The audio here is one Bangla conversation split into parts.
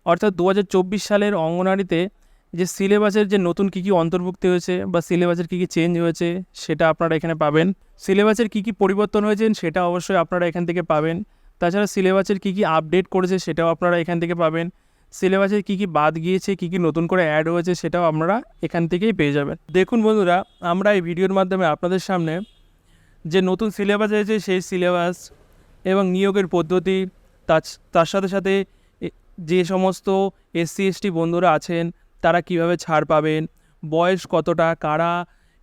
অর্থাৎ 2024 সালের অঙ্গনওয়াড়িতে যে সিলেবাসের যে নতুন কী কী অন্তর্ভুক্তি হয়েছে বা সিলেবাসের কী কী চেঞ্জ হয়েছে সেটা আপনারা এখানে পাবেন। সিলেবাসের কী কী পরিবর্তন হয়েছে সেটা অবশ্যই আপনারা এখান থেকে পাবেন। তাছাড়া সিলেবাসের কী কী আপডেট করেছে সেটাও আপনারা এখান থেকে পাবেন। সিলেবাসের কী কী বাদ গিয়েছে, কী কী নতুন করে অ্যাড হয়েছে সেটাও আপনারা এখান থেকেই পেয়ে যাবেন। দেখুন বন্ধুরা, আমরা এই ভিডিওর মাধ্যমে আপনাদের সামনে যে নতুন সিলেবাস হয়েছে সেই সিলেবাস এবং নিয়োগের পদ্ধতি, তার সাথে সাথে যে সমস্ত SC ST বন্ধুরা আছেন তারা কিভাবে ছাড় পাবেন, বয়স কতটা, কারা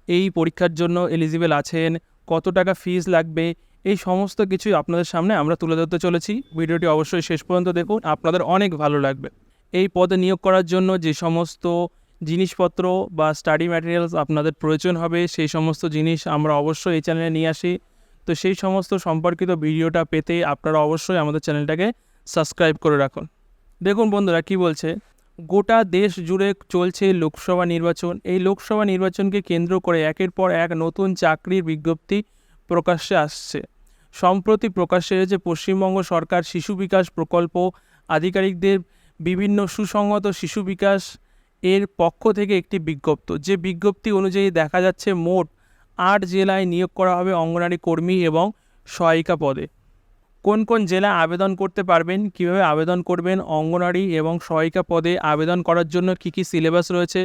এই পরীক্ষার জন্য এলিজিবল আছেন, কত টাকা ফিস লাগবে, এই সমস্ত কিছুই আপনাদের সামনে আমরা তুলে ধরতে চলেছি। ভিডিওটি অবশ্যই শেষ পর্যন্ত দেখুন, আপনাদের অনেক ভালো লাগবে। এই পদে নিয়োগ করার জন্য যে সমস্ত জিনিসপত্র বা স্টাডি ম্যাটেরিয়ালস আপনাদের প্রয়োজন হবে সেই সমস্ত জিনিস আমরা অবশ্যই এই চ্যানেলে নিয়ে আসি। তো সেই সমস্ত সম্পর্কিত ভিডিওটা পেতে আপনারা অবশ্যই আমাদের চ্যানেলটাকে সাবস্ক্রাইব করে রাখুন। দেখুন বন্ধুরা কি বলছে, গোটা দেশ জুড়ে চলছে লোকসভা নির্বাচন। এই লোকসভা নির্বাচনকে কেন্দ্র করে একের পর এক নতুন চাকরির বিজ্ঞপ্তি প্রকাশ্যে আসছে। সম্প্রতি প্রকাশ্যে এসেছে পশ্চিমবঙ্গ সরকার শিশু বিকাশ প্রকল্প আধিকারিকদের বিভিন্ন সুসংহত শিশু বিকাশ এর পক্ষ থেকে একটি বিজ্ঞপ্তি। যে বিজ্ঞপ্তি অনুযায়ী দেখা যাচ্ছে মোট 8 জেলায় নিয়োগ করা হবে অঙ্গনওয়াড়ি কর্মী এবং সহায়িকা পদে। কোন কোন জেলায় আবেদন করতে পারবেন, কিভাবে আবেদন করবেন, অঙ্গনওয়াড়ি এবং সহায়িকা পদে আবেদন করার জন্য কী কী সিলেবাস রয়েছে,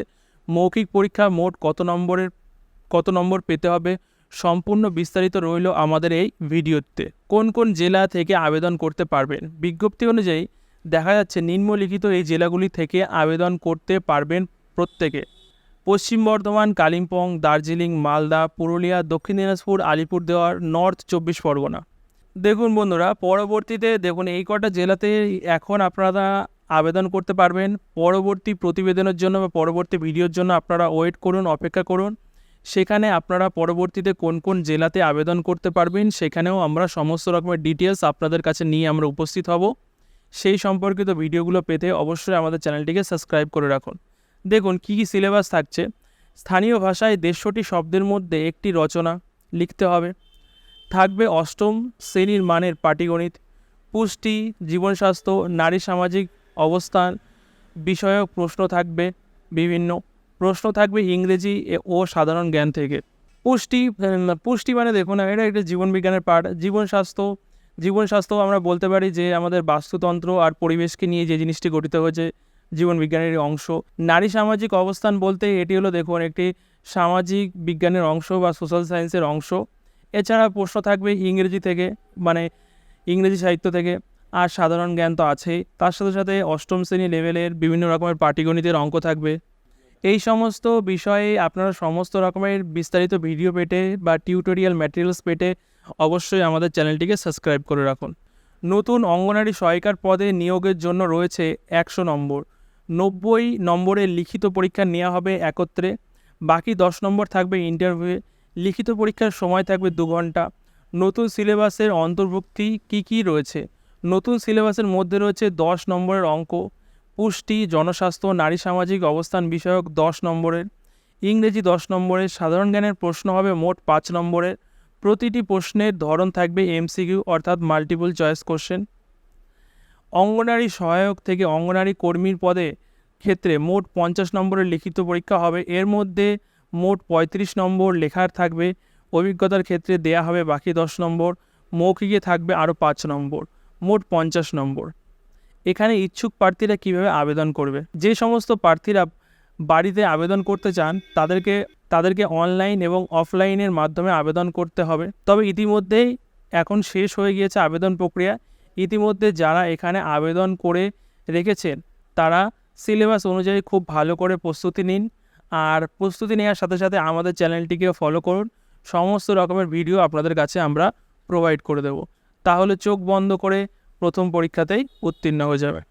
মৌখিক পরীক্ষা মোট কত নম্বর পেতে হবে, সম্পূর্ণ বিস্তারিত রইল আমাদের এই ভিডিওতে। কোন কোন জেলা থেকে আবেদন করতে পারবেন, বিজ্ঞপ্তি অনুযায়ী দেখা যাচ্ছে নিম্নলিখিত এই জেলাগুলি থেকে আবেদন করতে পারবেন প্রত্যেকে: পশ্চিম বর্ধমান, কালিম্পং, দার্জিলিং, মালদা, পুরুলিয়া, দক্ষিণ দিনাজপুর, আলিপুরদুয়ার, নর্থ 24 পরগনা। দেখুন বন্ধুরা, পরবর্তীতে দেখুন এই কটা জেলাতে এখন আপনারা আবেদন করতে পারবেন। পরবর্তী প্রতিবেদনের জন্য বা পরবর্তী ভিডিওর জন্য আপনারা ওয়েট করুন, অপেক্ষা করুন। সেখানে আপনারা পরবর্তীতে কোন কোন জেলাতে আবেদন করতে পারবেন সেখানেও আমরা সমস্ত রকমের ডিটেলস আপনাদের কাছে নিয়ে আমরা উপস্থিত হব। সেই সম্পর্কিত ভিডিওগুলো পেতে অবশ্যই আমাদের চ্যানেলটিকে সাবস্ক্রাইব করে রাখুন। দেখুন কী কী সিলেবাস থাকছে। স্থানীয় ভাষায় 150টি শব্দের মধ্যে একটি রচনা লিখতে হবে। থাকবে 8ম শ্রেণীর মানের পাটিগণিত, পুষ্টি, জীবনস্বাস্থ্য, নারী সামাজিক অবস্থান বিষয়ক প্রশ্ন থাকবে। বিভিন্ন প্রশ্ন থাকবে ইংরেজি ও সাধারণ জ্ঞান থেকে। পুষ্টি মানে দেখুন এটা একটা জীবনবিজ্ঞানের পার্ট। জীবনস্বাস্থ্য আমরা বলতে পারি যে আমাদের বাস্তুতন্ত্র আর পরিবেশকে নিয়ে যে জিনিসটি গঠিত হয়েছে, জীবনবিজ্ঞানের অংশ। নারী সামাজিক অবস্থান বলতে এটি হলো দেখুন একটি সামাজিক বিজ্ঞানের অংশ বা সোশ্যাল সায়েন্সের অংশ। এছাড়া প্রশ্ন থাকবে ইংরেজি থেকে, মানে ইংরেজি সাহিত্য থেকে, আর সাধারণ জ্ঞান তো আছেই। তার সাথে সাথে 8ম শ্রেণী লেভেলের বিভিন্ন রকমের পাটিগণিতের অঙ্ক থাকবে। এই সমস্ত বিষয়ে আপনারা সমস্ত রকমের বিস্তারিত ভিডিও পেতে বা টিউটোরিয়াল ম্যাটেরিয়ালস পেতে অবশ্যই আমাদের চ্যানেলটিকে সাবস্ক্রাইব করে রাখুন। নতুন অঙ্গনওয়াড়ি সহায়িকার পদে নিয়োগের জন্য রয়েছে 100 নম্বর। 90 নম্বরের লিখিত পরীক্ষা নেওয়া হবে একত্রে, বাকি 10 নম্বর থাকবে ইন্টারভিউয়ে। লিখিত পরীক্ষার সময় থাকবে 2 ঘন্টা। নতুন সিলেবাসের অন্তর্ভুক্তি কী কী রয়েছে? নতুন সিলেবাসের মধ্যে রয়েছে 10 নম্বরের অঙ্ক, পুষ্টি, জনস্বাস্থ্য, নারী সামাজিক অবস্থান বিষয়ক 10 নম্বরের, ইংরেজি 10 নম্বরের, সাধারণ জ্ঞানের প্রশ্ন হবে মোট 5 নম্বরের। প্রতিটি প্রশ্নের ধরন থাকবে MCQ অর্থাৎ মাল্টিপল চয়েস কোশ্চেন। অঙ্গনওয়াড়ি সহায়ক থেকে অঙ্গনওয়াড়ি কর্মীর পদে ক্ষেত্রে মোট 50 নম্বরের লিখিত পরীক্ষা হবে। এর মধ্যে মোট 35 নম্বর লেখার থাকবে। অভিজ্ঞতার ক্ষেত্রে দেয়া হবে বাকি 10 নম্বর। মৌখিকে থাকবে আরও 5 নম্বর, মোট 50 নম্বর। এখানে ইচ্ছুক প্রার্থীরা কিভাবে আবেদন করবে? যে সমস্ত প্রার্থীরা বাড়িতে আবেদন করতে চান তাদেরকে অনলাইন এবং অফলাইনের মাধ্যমে আবেদন করতে হবে। তবে ইতিমধ্যেই এখন শেষ হয়ে গিয়েছে আবেদন প্রক্রিয়া। ইতিমধ্যে যারা এখানে আবেদন করে রেখেছেন তারা সিলেবাস অনুযায়ী খুব ভালো করে প্রস্তুতি নিন, আর প্রস্তুতি নেওয়ার সাথে সাথে আমাদের চ্যানেলটিকেও ফলো করুন। সমস্ত রকমের ভিডিও আপনাদের কাছে আমরা প্রোভাইড করে দেব। তাহলে চোখ বন্ধ করে প্রথম পরীক্ষাতেই উত্তীর্ণ হয়ে যাবে।